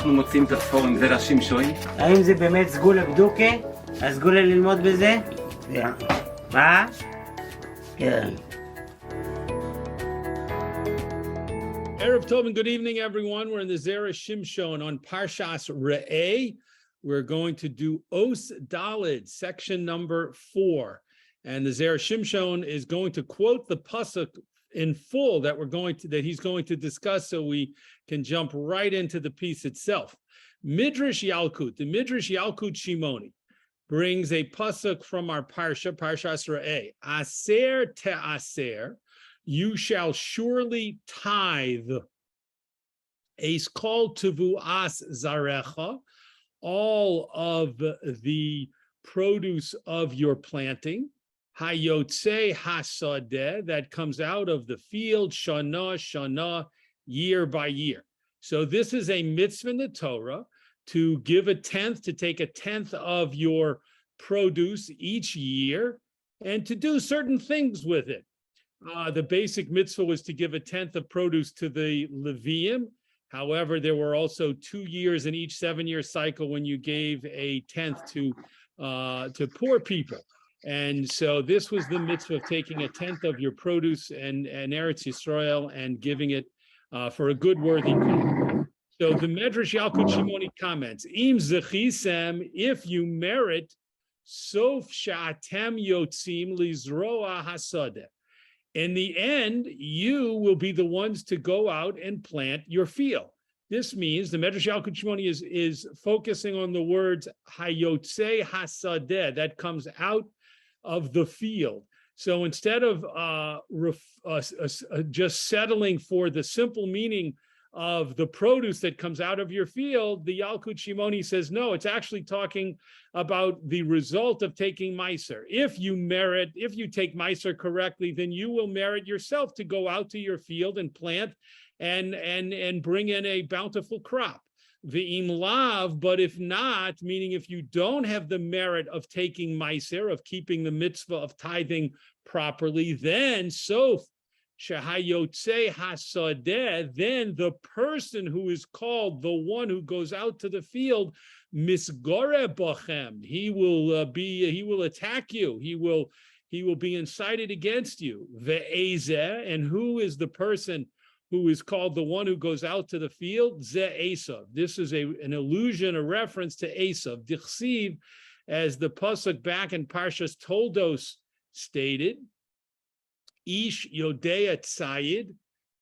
אנחנו מוצאים את הפורום זרה שמשון. האם זה באמת סגולה בדוקה? הסגולה ללמוד בזה? מה? כן. Erev Tov and good evening, everyone. We're in the Zera Shimshon on Parsha Re'eh. We're going to do Os Daled, section number 4. And the Zera Shimshon is going to quote the pasuk in full that he's going to discuss, so we can jump right into the piece itself. Midrash Yalkut, the Midrash Yalkut Shimoni, brings a pasuk from our Parsha Re'eh. Aser te'aser, you shall surely tithe. Eis kol tevuas zarecha, all of the produce of your planting. Hayotze hasadeh, that comes out of the field, shana, year by year. So this is a mitzvah in the Torah to give a tenth, to take a tenth of your produce each year and to do certain things with it. The basic mitzvah was to give a tenth of produce to the Leviim. However, there were also 2 years in each 7-year cycle when you gave a tenth to poor people. And so this was the mitzvah of taking a tenth of your produce and Eretz Yisrael and giving it for a good, worthy cause. So the Medrash Yalkut Shimoni comments, Im zechisem, if you merit, sof sha'atem yotzim lizroa hasadeh. In the end, you will be the ones to go out and plant your field. This means the Medrash Yalkut Shimoni is focusing on the words hayotze hasadeh, that comes out of the field. So instead of just settling for the simple meaning of the produce that comes out of your field, the Yalkut Shimoni says, no, it's actually talking about the result of taking Meiser. If you take Meiser correctly, then you will merit yourself to go out to your field and plant and bring in a bountiful crop. V'im lav, but if not, meaning if you don't have the merit of taking Meiser, of keeping the mitzvah of tithing properly, then sof shehayotze hasadeh, then the person who is called the one who goes out to the field, misgore bachem, he will attack you. He will be incited against you. Ve'ezeh, and who is the person who is called the one who goes out to the field? Ze Esav. This is an allusion, a reference to Esav. Dichsiv, as the pasuk back in Parshas Toldos stated, Ish Yodea Tzayid,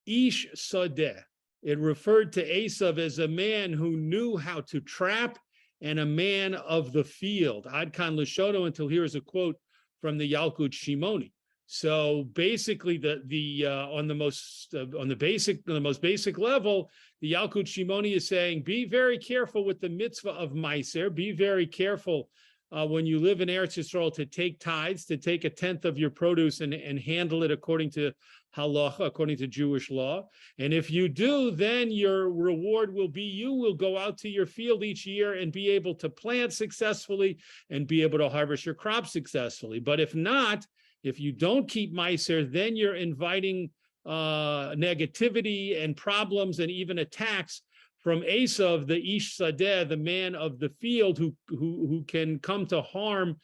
Ish Sadeh. It referred to Esav as a man who knew how to trap and a man of the field. Ad kan Lashono, until here is a quote from the Yalkut Shimoni. So basically, on the most basic level, the Yalkut Shimoni is saying, be very careful with the mitzvah of Meiser. Be very careful when you live in Eretz Yisrael to take tithes, to take a tenth of your produce and handle it according to halacha, according to Jewish law. And if you do, then your reward will be you will go out to your field each year and be able to plant successfully and be able to harvest your crop successfully. But if not, if you don't keep Meiser, then you're inviting negativity and problems and even attacks from Esav, the Ish Sadeh, the man of the field, who can come to harm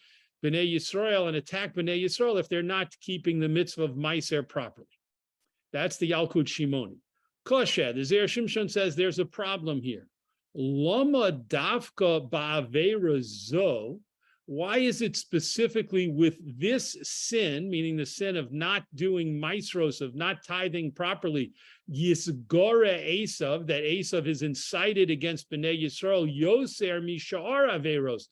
Bnei Yisrael and attack Bnei Yisrael if they're not keeping the mitzvah of Meiser properly. That's the Yalkut Shimoni. Kosher, the Zera Shimshon says there's a problem here. Lama dafka ba'avera zo. Why is it specifically with this sin, meaning the sin of not doing maisros, of not tithing properly, yisgore Esav, that Esav is incited against Bnei Yisrael, yoser mishar averos,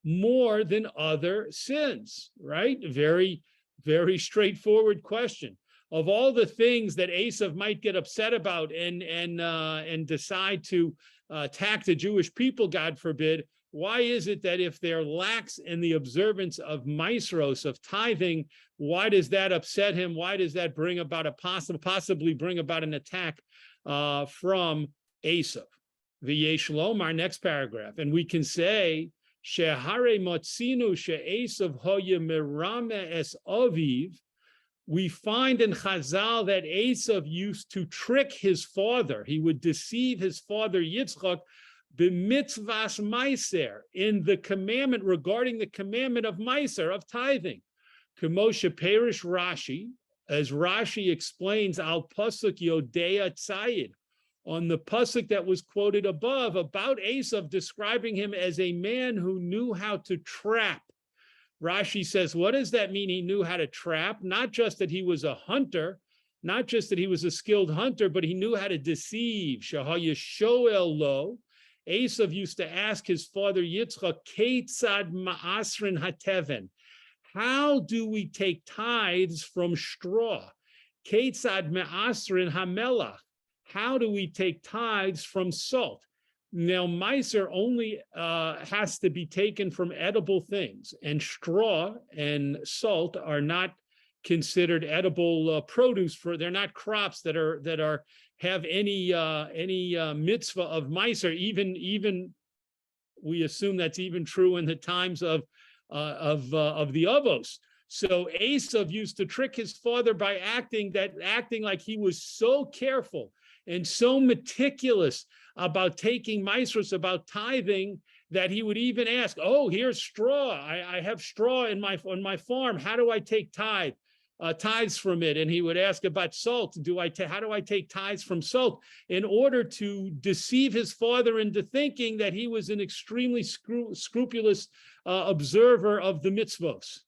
more than other sins, right? Very, very straightforward question. Of all the things that Esav might get upset about and decide to attack the Jewish people, God forbid, why is it that if they're lax in the observance of maisros, of tithing, why does that upset him? Why does that bring about possibly bring about an attack from Esav? V'yesh lom, our next paragraph, and we can say shehare motzinu she'esav hoya merame es aviv. We find in Chazal that Esav used to trick his father. He would deceive his father Yitzchak b'mitzvas meiser, in the commandment regarding the commandment of meiser, of tithing. K'moshe perish Rashi, as Rashi explains al pasuk Yodea Tzayid, on the pasuk that was quoted above about Esav, describing him as a man who knew how to trap. Rashi says, what does that mean? He knew how to trap, not just that he was a hunter, not just that he was a skilled hunter, but he knew how to deceive. Shahaya shoel lo. Esav used to ask his father Yitzchak, Ketzad ma'asrin hateven. How do we take tithes from straw? Ketzad me'asrin hamelach. How do we take tithes from salt? Now, meiser only has to be taken from edible things, and straw and salt are not considered edible produce. They're not crops that have any mitzvah of meiser. Even we assume that's even true in the times of the avos. So Esav used to trick his father by acting like he was so careful and so meticulous about taking maasros, about tithing, that he would even ask, "Oh, here's straw. I have straw on my farm. How do I take tithes from it?" And he would ask about salt. How do I take tithes from salt? In order to deceive his father into thinking that he was an extremely scrupulous observer of the mitzvos.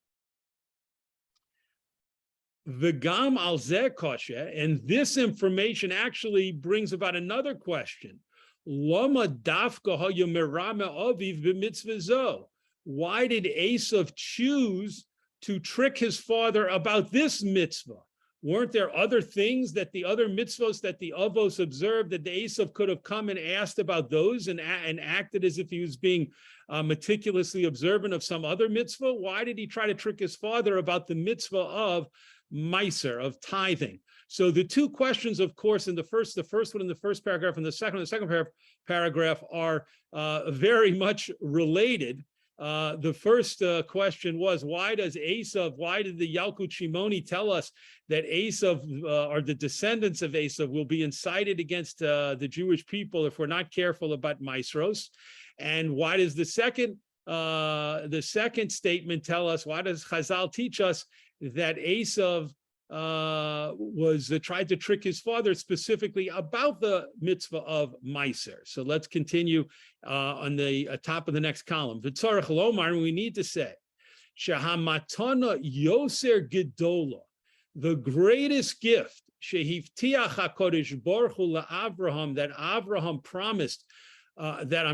V'gam al zeh kosher, and this information actually brings about another question. Lama dafka hayamirame aviv b'mitzvah zo. Why did Esav choose to trick his father about this mitzvah? Weren't there other things that the other mitzvahs that the avos observed that the Esav could have come and asked about those and acted as if he was being meticulously observant of some other mitzvah? Why did he try to trick his father about the mitzvah of meiser, of tithing? So the two questions, of course, in the first one in the first paragraph and the second paragraph are very much related. The first question was, why did the Yalkut Shimoni tell us that Esav, or the descendants of Esav, will be incited against the Jewish people if we're not careful about maasros? And why does the second statement tell us, why does Chazal teach us that Esav tried to trick his father specifically about the mitzvah of meiser? So let's continue on the top of the next column. V'tzarech lomar, we need to say, shahamatana yoser gedola, the greatest gift, shehivtiach HaKadosh Baruch Hu la'Avraham, that Avraham promised, that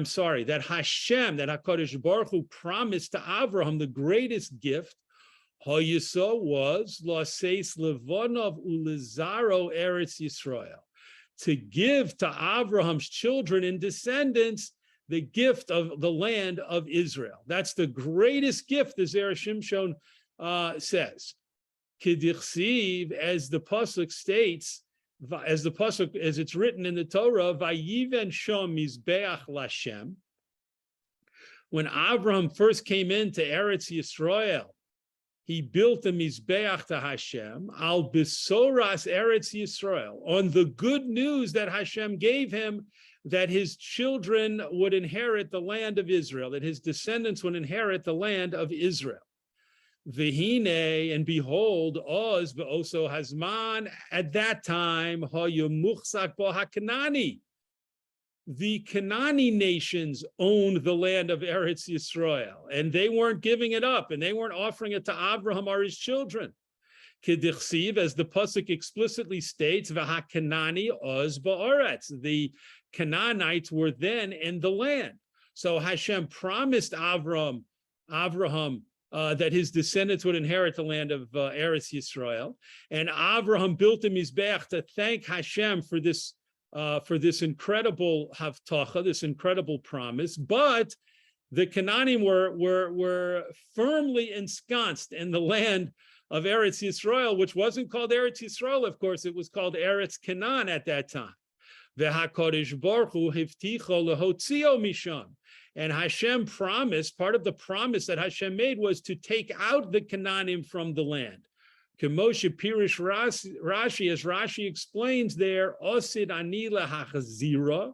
HaKadosh Baruch Hu promised to Avraham, the greatest gift, Hayisa was Laseis Levanov Ulizaro Eretz Yisrael, to give to Abraham's children and descendants the gift of the land of Israel. That's the greatest gift, the Zera Shimshon says. Kedichsiv, as the pasuk states, as it's written in the Torah, Vayiven Shom Mizbeach Lashem. When Abraham first came into Eretz Yisrael, he built a Mizbeach to Hashem, al besoras Eretz Yisrael, on the good news that Hashem gave him, that his children would inherit the land of Israel, that his descendants would inherit the land of Israel. V'hine, and behold, Oz be'oso hazman, at that time, ha'yumuchsak bo ha'kanani. The Canaanite nations owned the land of Eretz Yisrael, and they weren't giving it up, and they weren't offering it to Abraham or his children. Kedichsiv, as the pasuk explicitly states, v'hakanani oz ba'aretz. The Canaanites were then in the land. So Hashem promised Abraham that his descendants would inherit the land of Eretz Yisrael, and Abraham built a mizbeach to thank Hashem for this incredible havtacha, this incredible promise. But the Canaanim were firmly ensconced in the land of Eretz Yisrael, which wasn't called Eretz Yisrael, of course, it was called Eretz Canaan at that time. V'HaKadosh Baruch Hu hivticho lehotzio misham. And Hashem promised, part of the promise that Hashem made was to take out the Canaanim from the land. Kemoshe Pirish Rashi, as Rashi explains there, Osid Anila Hachazira.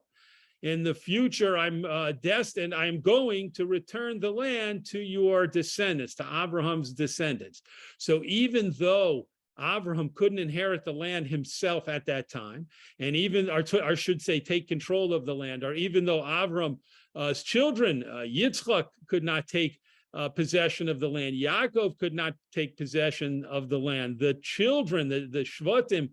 in the future, I'm destined, I'm going to return the land to your descendants, to Abraham's descendants. So even though Abraham couldn't inherit the land himself at that time, and even, or I should say, take control of the land, or even though Abraham's children, Yitzchak, could not take possession of the land, Yaakov could not take possession of the land, the children, the Shvatim,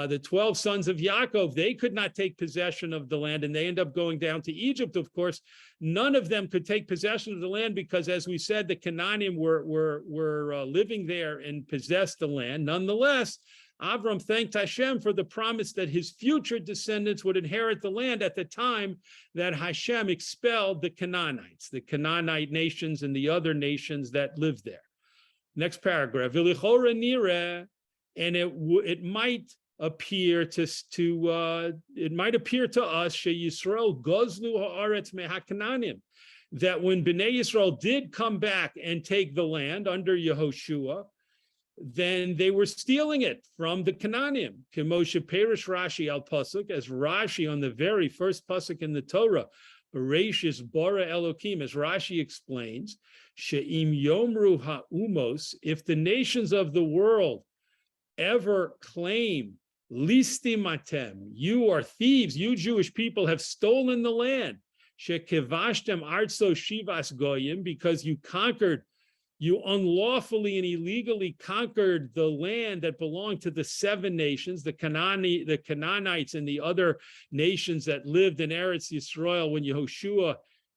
the 12 sons of Yaakov, they could not take possession of the land, and they end up going down to Egypt, of course. None of them could take possession of the land because, as we said, the Canaanim were living there and possessed the land. Nonetheless, Avram thanked Hashem for the promise that his future descendants would inherit the land at the time that Hashem expelled the Canaanites, the Canaanite nations and the other nations that lived there. Next paragraph. And it might appear to us Yisrael gozlu haaretz mehakananim, that when Bnei Yisrael did come back and take the land under Yehoshua, then they were stealing it from the Canaanim. Kemoshe Perish Rashi al pasuk, as Rashi on the very first pasuk in the Torah, Bereshis bara Elokim, as Rashi explains, she'im yomru ha'umos, if the nations of the world ever claim, listimatem, you are thieves, you Jewish people have stolen the land, shekevashtem artso shivas goyim, because you unlawfully and illegally conquered the land that belonged to the 7 nations, the Canaanites and the other nations that lived in Eretz Yisrael when Yehoshua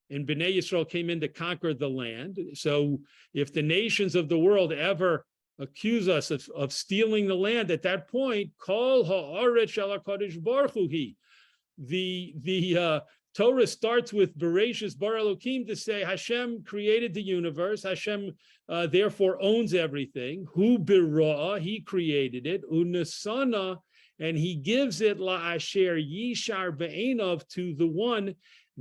and Bnei Yisrael came in to conquer the land. So if the nations of the world ever accuse us of stealing the land, at that point, kol ha'aretz shel HaKadosh Baruch Hu hi. The Torah starts with Bereshis bara Elokim to say Hashem created the universe. Hashem therefore owns everything. Hu bira'ah, he created it. Unasana, and he gives it la'asher yishar be'enav, to the one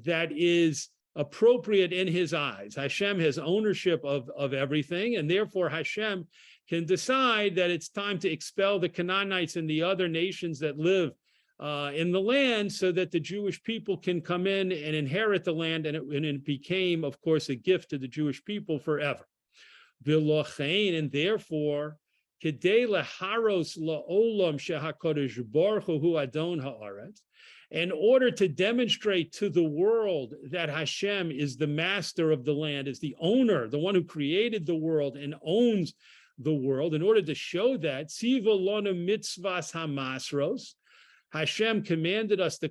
that is appropriate in his eyes. Hashem has ownership of everything, and therefore Hashem can decide that it's time to expel the Canaanites and the other nations that live in the land, so that the Jewish people can come in and inherit the land, and it became, of course, a gift to the Jewish people forever. And therefore, in order to demonstrate to the world that Hashem is the master of the land, is the owner, the one who created the world and owns the world, in order to show that, Tziva lonu mitzvahs hamasros, Hashem commanded us to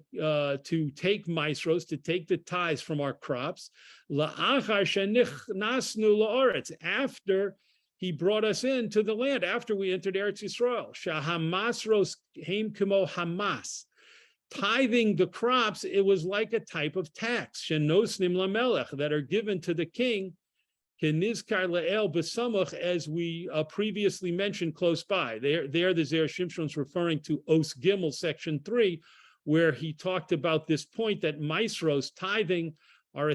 take maasros, to take the tithes from our crops, la'achar shenichnasu la'aretz, after he brought us into the land, after we entered Eretz Yisrael. Shahamasros heim kemo hamas. Tithing the crops, it was like a type of tax, shenosnim lamelech, that are given to the king, kenizkar le'el b'samach, as we previously mentioned close by. There the Zera Shimshon is referring to Os Gimel, section 3, where he talked about this point that maasros, tithing, are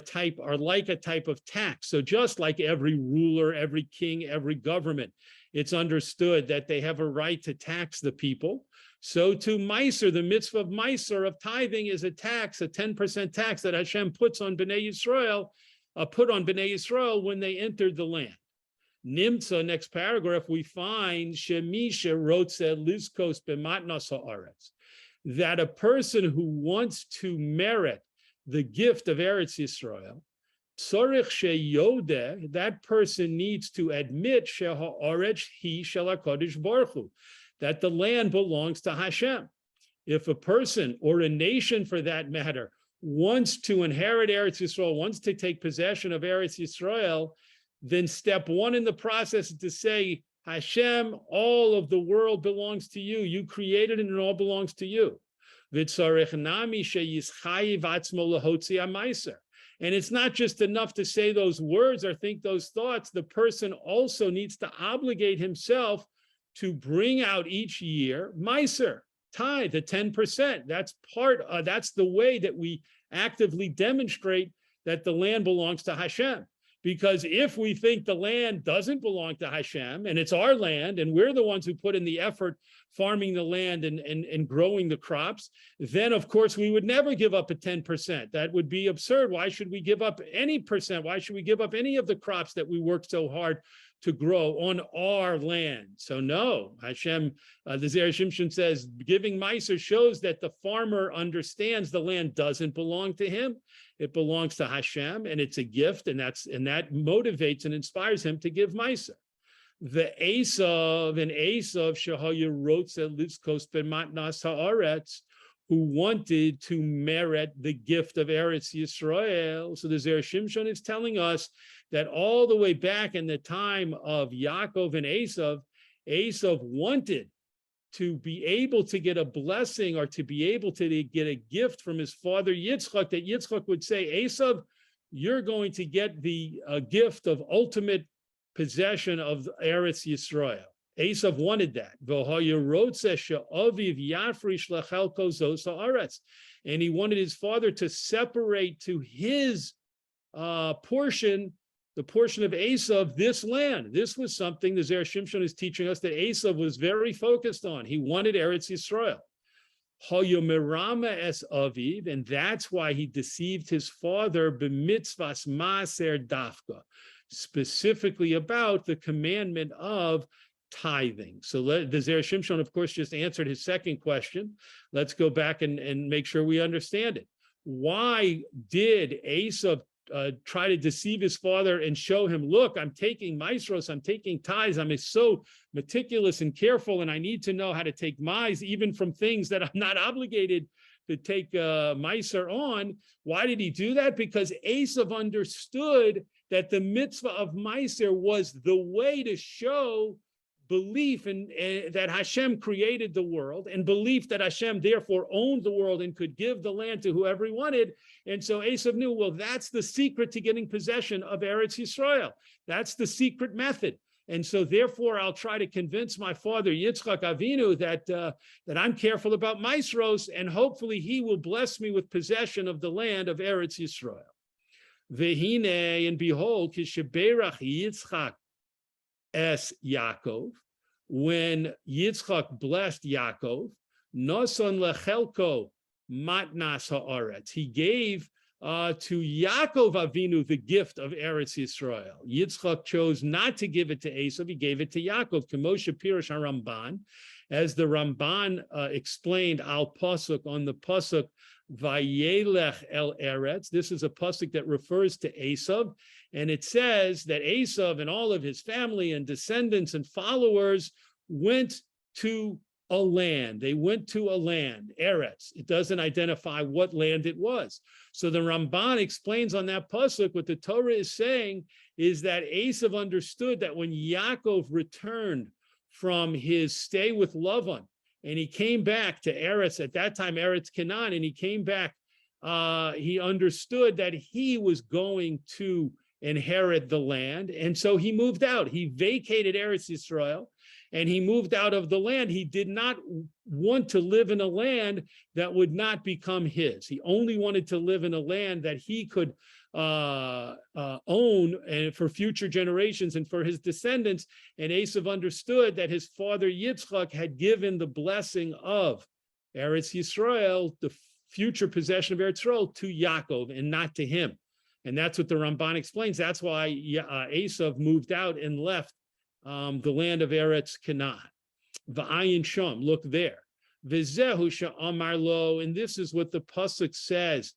like a type of tax. So just like every ruler, every king, every government, it's understood that they have a right to tax the people. So to Meiser, the mitzvah of Meiser, of tithing, is a tax, a 10% tax that Hashem puts on Bnei Yisrael, when they entered the land. Nimtza, next paragraph, we find Shemisha Rotze Lizkos B'matnas Haaretz, that a person who wants to merit the gift of Eretz Yisrael, Tzorich Sheyodeh, that person needs to admit Sheha'aretz hi shel HaKadosh Baruch Hu, that the land belongs to Hashem. If a person, or a nation for that matter, wants to inherit Eretz Yisrael, wants to take possession of Eretz Yisrael, then step 1 in the process is to say, Hashem, all of the world belongs to you. You created it, and it all belongs to you. And it's not just enough to say those words or think those thoughts. The person also needs to obligate himself to bring out each year Meiser, tithe, the 10%. That's the way that we actively demonstrate that the land belongs to Hashem. Because if we think the land doesn't belong to Hashem and it's our land and we're the ones who put in the effort farming the land and growing the crops, then of course we would never give up a 10%. That would be absurd. Why should we give up any percent? Why should we give up any of the crops that we worked so hard to grow on our land? So no, Hashem, the Zera Shimshon says, giving Meiser shows that the farmer understands the land doesn't belong to him. It belongs to Hashem, and it's a gift, and that motivates and inspires him to give Meiser. The Esav Shehaya Rotze Litzkos B'matnas Haaretz, who wanted to merit the gift of Eretz Yisrael. So the Zera Shimshon is telling us that all the way back in the time of Yaakov and Esav wanted to be able to get a blessing or to be able to get a gift from his father Yitzchak, that Yitzchak would say, Esav, you're going to get the gift of ultimate possession of Eretz Yisrael. Esav wanted that. And he wanted his father to separate to his portion, the portion of Esav, this land. This was something the Zera Shimshon is teaching us that Esav was very focused on. He wanted Eretz Yisrael. Es aviv, and that's why he deceived his father b'mitzvas maser dafka, specifically about the commandment of tithing. So the Zera Shimshon, of course, just answered his second question. Let's go back and make sure we understand it. Why did Esav try to deceive his father and show him, look, I'm taking maasros, I'm taking tithes, I'm so meticulous and careful, and I need to know how to take maas even from things that I'm not obligated to take maaser on? Why did he do that? Because Esav understood that the mitzvah of maaser was the way to show belief in that Hashem created the world, and belief that Hashem therefore owned the world and could give the land to whoever he wanted. And so Esav knew, well, that's the secret to getting possession of Eretz Yisrael. That's the secret method. And so therefore I'll try to convince my father Yitzchak Avinu that I'm careful about maasros, and hopefully he will bless me with possession of the land of Eretz Yisrael. Vehine, and behold, kisheberach Yitzchak es Yaakov, when Yitzchak blessed Yaakov, noson lechelko matnas haaretz, he gave to Yaakov Avinu the gift of Eretz Yisrael. Yitzchak chose not to give it to Esav, he gave it to Yaakov. Kemoshe Pirush HaRamban, as the Ramban explained al pasuk, on the pasuk Vayelech el Eretz. This is a pasuk that refers to Esav, and it says that Esav and all of his family and descendants and followers went to a land. They went to a land, Eretz. It doesn't identify what land it was. So the Ramban explains on that pasuk, what the Torah is saying is that Esav understood that when Yaakov returned from his stay with Lavan, and he came back to Eretz, at that time Eretz Canaan, and he came back, he understood that he was going to inherit the land, and so he moved out. He vacated Eretz Yisrael, and he moved out of the land. He did not want to live in a land that would not become his. He only wanted to live in a land that he could own and for future generations and for his descendants. And Esav understood that his father Yitzchak had given the blessing of Eretz Yisrael, the future possession of Eretz Yisrael, to Yaakov and not to him. And that's what the Ramban explains. That's why Esav moved out and left the land of Eretz Canaan. V'ayin sham, look there. V'zehu she'amar lo, and this is what the pasuk says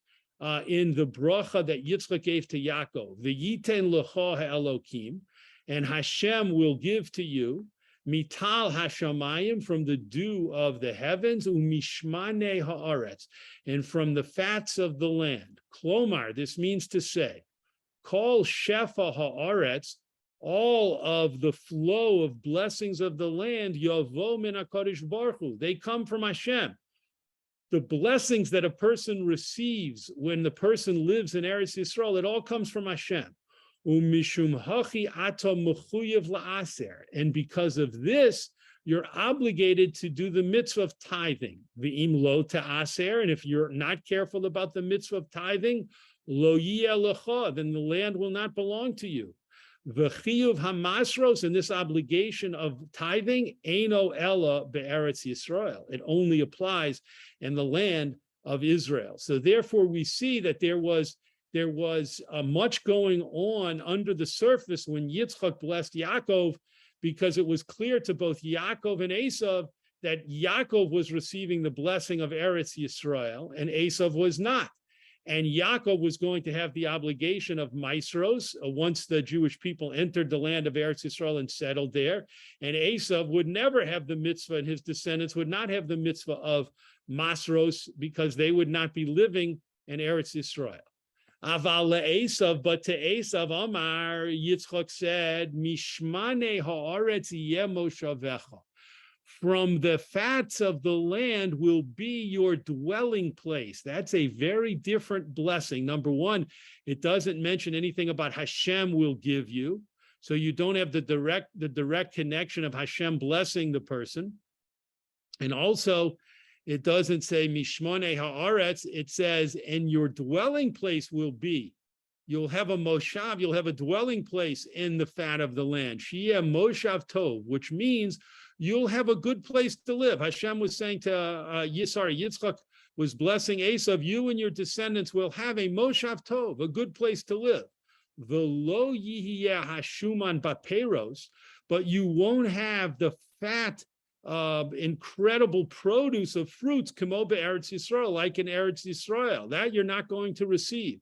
in the bracha that Yitzchak gave to Yaakov. V'yiten lecha ha'elokim, and Hashem will give to you mital hashamayim, from the dew of the heavens, umishmane haaretz, and from the fats of the land. Klomar, this means to say, kol shefa haaretz, all of the flow of blessings of the land, yavo min HaKadosh Baruch Hu, they come from Hashem. The blessings that a person receives when the person lives in Eretz Yisrael, it all comes from Hashem. Umishum hachi ata mechuyev la'aser, and because of this, you're obligated to do the mitzvah of tithing. V'im lo ta'aser, and if you're not careful about the mitzvah of tithing, lo yeh lecha, then the land will not belong to you. The chiyuv hamasros, and this obligation of tithing, eino ella be'eretz Yisrael. It only applies in the land of Israel. So therefore, we see that there was much going on under the surface when Yitzchak blessed Yaakov, because it was clear to both Yaakov and Esav that Yaakov was receiving the blessing of Eretz Yisrael and Esav was not. And Yaakov was going to have the obligation of Maasros once the Jewish people entered the land of Eretz Yisrael and settled there. And Esav would never have the mitzvah, and his descendants would not have the mitzvah of Maasros, because they would not be living in Eretz Yisrael. Aval le'esav, but to Esav Amar, Yitzchak said, Mishmane ha'aretz yeh moshavecha. From the fats of the land will be your dwelling place. That's a very different blessing. Number one, it doesn't mention anything about Hashem will give you. So you don't have the direct connection of Hashem blessing the person. And also, it doesn't say Mishmane ha'aretz, it says, and your dwelling place will be. You'll have a moshav, you'll have a dwelling place in the fat of the land. Shiyeh moshav tov, which means you'll have a good place to live. Hashem was saying to, Yitzchak was blessing Esav, you and your descendants will have a moshav tov, a good place to live. V'lo yihiyeh hashuman baperos, but you won't have the fat, incredible produce of fruits, kamo be'eretz Yisrael, like in Eretz Yisrael. That you're not going to receive.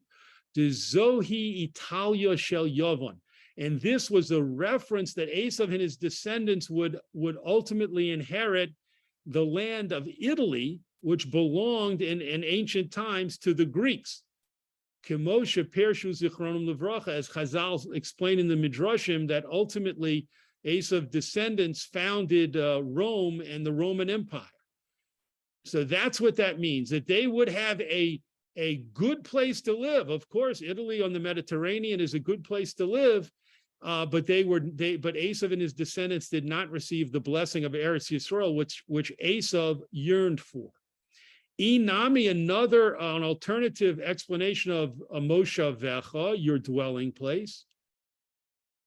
De zohi Italia shel Yovon. And this was a reference that Esav and his descendants would ultimately inherit the land of Italy, which belonged in ancient times to the Greeks. Kemoshe Pershu Zichronim Levracha, as Chazal explained in the Midrashim, that ultimately Esav descendants founded Rome and the Roman Empire. So that's what that means, that they would have a good place to live. Of course, Italy on the Mediterranean is a good place to live, but Esav and his descendants did not receive the blessing of Eretz Yisrael, which Esav yearned for. Inami, an alternative explanation of Moshavecha, your dwelling place.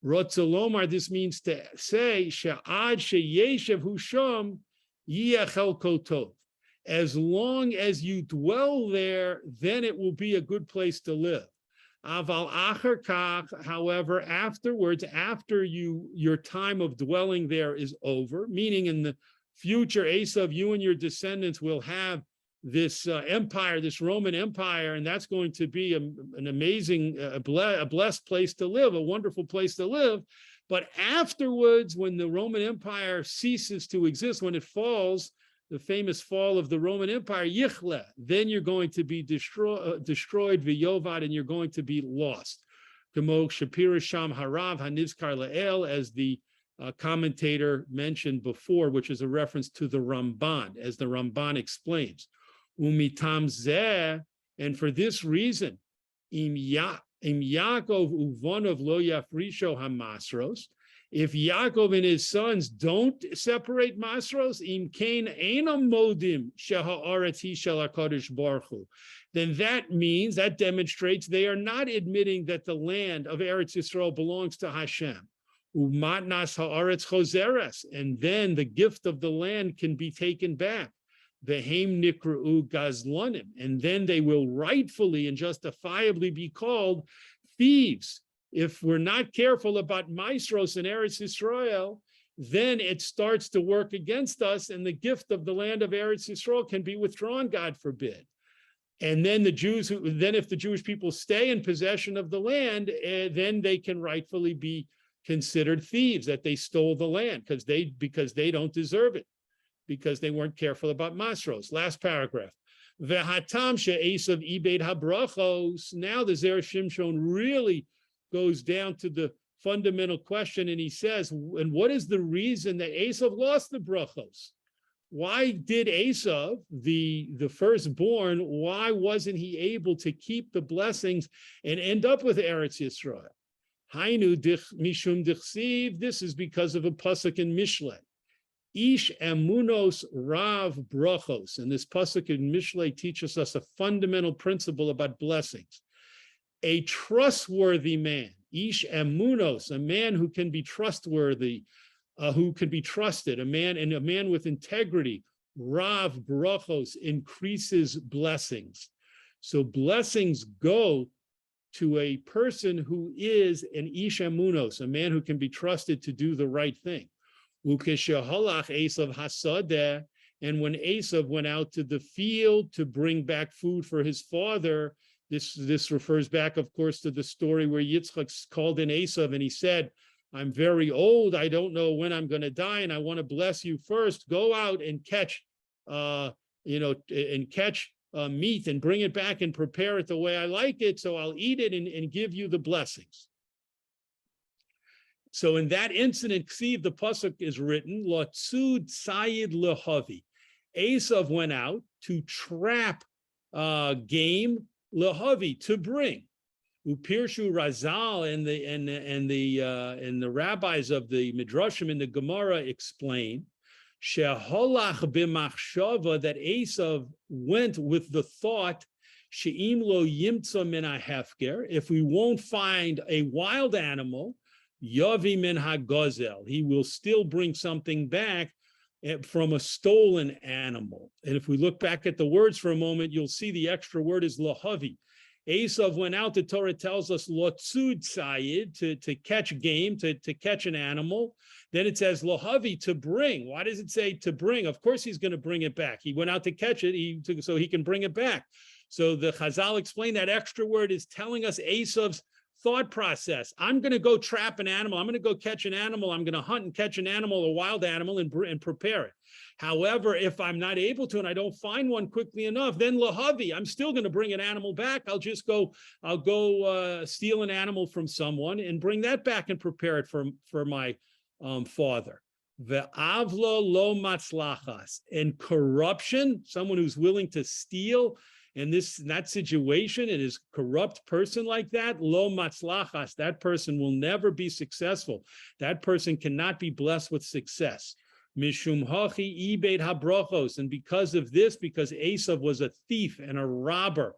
Rotzalomar, this means to say, She'ad sheyeshev husham yiachel kotov. As long as you dwell there, then it will be a good place to live. Aval acher kach, however, afterwards, after your time of dwelling there is over, meaning in the future, Esav, you and your descendants will have this empire, this Roman Empire, and that's going to be an amazing, a blessed place to live, a wonderful place to live. But afterwards, when the Roman Empire ceases to exist, when it falls, the famous fall of the Roman Empire, Yichle, then you're going to be destroyed, V'yovad, and you're going to be lost. Kamo Shapira Sham Harav Hanizkar La'el, as the commentator mentioned before, which is a reference to the Ramban, as the Ramban explains. Umitam zeh, and for this reason, im Yaakov uvonov lo yafrisho hamasros, if Yaakov and his sons don't separate masros, im kain einam modim sheha'aretz hi shel HaKadosh Baruch Hu, then that demonstrates they are not admitting that the land of Eretz Yisrael belongs to Hashem. Umatnas ha'aretz choseres, and then the gift of the land can be taken back. Vehem nikra'u gazlonim, and then they will rightfully and justifiably be called thieves. If we're not careful about Maasros and Eretz Yisrael, then it starts to work against us, and the gift of the land of Eretz Yisrael can be withdrawn, God forbid. And then if the Jewish people stay in possession of the land, then they can rightfully be considered thieves, that they stole the land because they don't deserve it, because they weren't careful about Masros. Last paragraph. Vehatam she'esav ibed habrachos. Now the Zera Shimshon really goes down to the fundamental question, and he says, and what is the reason that Esav lost the brachos? Why did Esav, the firstborn, why wasn't he able to keep the blessings and end up with Eretz Yisrael? Hainu mishum dichsiv. This is because of a pasuk in Mishlei. Ish emunos rav brachos. And this pasuk in Mishlei teaches us a fundamental principle about blessings. a trustworthy man, ish emunos, a man who can be trustworthy, who can be trusted, a man with integrity, rav brachos, increases blessings. So blessings go to a person who is an ish emunos, a man who can be trusted to do the right thing. Ukesheholach Esav hasadeh, and when Esav went out to the field to bring back food for his father, this refers back, of course, to the story where Yitzchak called in Esav and he said, I'm very old, I don't know when I'm going to die, and I want to bless you first. Go out and catch, meat and bring it back and prepare it the way I like it, so I'll eat it and give you the blessings. So in that incident, see, the pasuk is written, Latzud Sayid Lehavi. Esav went out to trap game Lehavi, to bring. Upirshu Razal and the rabbis of the Midrashim in the Gemara explain Sheholach b'machshava, that Esav went with the thought she'im lo yimtza min ha'hefker, if we won't find a wild animal, yavi min ha'gozel, he will still bring something back from a stolen animal. And if we look back at the words for a moment, you'll see the extra word is lahavi. Esav went out, the Torah tells us, lotzud sayid, to catch game, to catch an animal. Then it says lahavi, to bring. Why does it say to bring? Of course he's going to bring it back. He went out to catch it so he can bring it back. So the Chazal explained that extra word is telling us Esav's thought process. I'm going to go trap an animal. I'm going to go catch an animal. I'm going to hunt and catch an animal, a wild animal, and prepare it. However, if I'm not able to and I don't find one quickly enough, then lahavi, I'm still going to bring an animal back. I'll go steal an animal from someone and bring that back and prepare it for my father. Ve'avla lo matzlachas, and corruption, someone who's willing to steal. In that situation, it is a corrupt person like that, lo matzlachas, that person will never be successful. That person cannot be blessed with success. Mishum hachi ibed habrachos, and because of this, because Esav was a thief and a robber,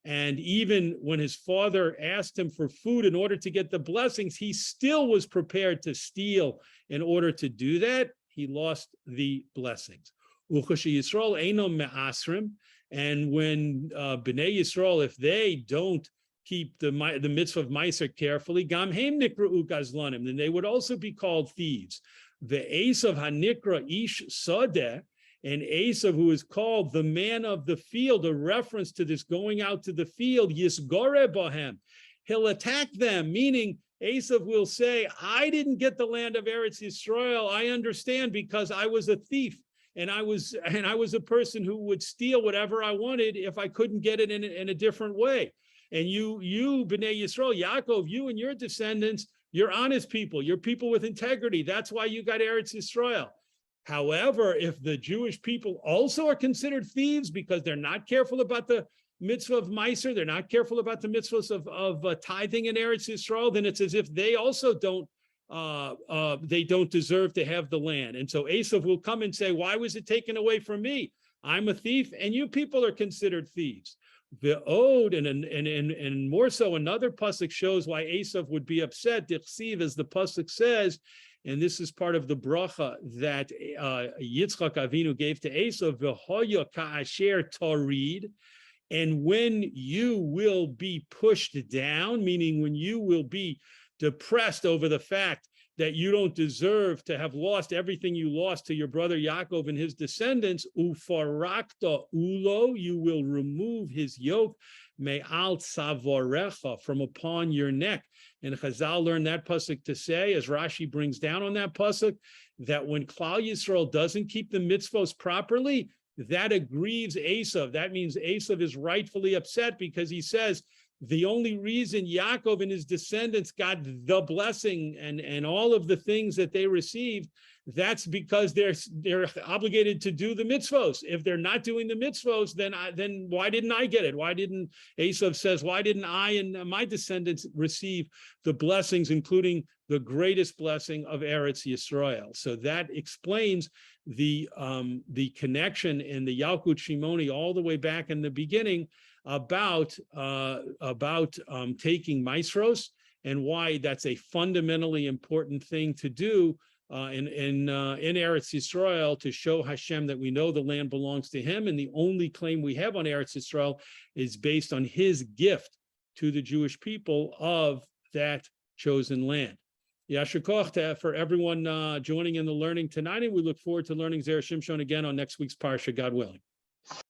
and even when his father asked him for food in order to get the blessings, he still was prepared to steal in order to do that. He lost the blessings. Uchashi Yisrael eino me'asrim. And when Bnei Yisrael, if they don't keep the mitzvah of Meiser carefully, gam heim nikra'u gazlanim, then they would also be called thieves. The Esav hanikra ish sadeh, and Esav, who is called the man of the field, a reference to this going out to the field, yisgore bahem, he'll attack them, meaning Esav will say, I didn't get the land of Eretz Yisrael, I understand, because I was a thief. And I was a person who would steal whatever I wanted if I couldn't get it in a different way. And you, Bnei Yisrael, Yaakov, you and your descendants, you're honest people. You're people with integrity. That's why you got Eretz Yisrael. However, if the Jewish people also are considered thieves because they're not careful about the mitzvah of Meiser, they're not careful about the mitzvahs of tithing in Eretz Yisrael, then it's as if they also don't deserve to have the land. And so Esav will come and say, why was it taken away from me? I'm a thief, and you people are considered thieves. The ode, and more so, another pasuk shows why Esav would be upset. Dichsiv, as the pasuk says, and this is part of the bracha that Yitzchak Avinu gave to Esav, v'hoya ka'asher tarid, and when you will be pushed down, meaning when you will be depressed over the fact that you don't deserve to have lost everything you lost to your brother Yaakov and his descendants, ufarakta ulo, you will remove his yoke, me'al tzavorecha, from upon your neck. And Chazal learned that pasuk to say, as Rashi brings down on that pasuk, that when Klal Yisrael doesn't keep the mitzvos properly, that aggrieves Esav. That means Esav is rightfully upset because he says, the only reason Yaakov and his descendants got the blessing and all of the things that they received, that's because they're obligated to do the mitzvos. If they're not doing the mitzvos, then why didn't I get it? Why didn't Esav says, why didn't I and my descendants receive the blessings, including the greatest blessing of Eretz Yisrael? So that explains the connection in the Yalkut Shimoni all the way back in the beginning about taking maasros, and why that's a fundamentally important thing to do in Eretz Yisrael, to show Hashem that we know the land belongs to him, and the only claim we have on Eretz Yisrael is based on his gift to the Jewish people of that chosen land. Yasher koach for everyone joining in the learning tonight, and we look forward to learning Zera Shimshon again on next week's Parsha, God willing.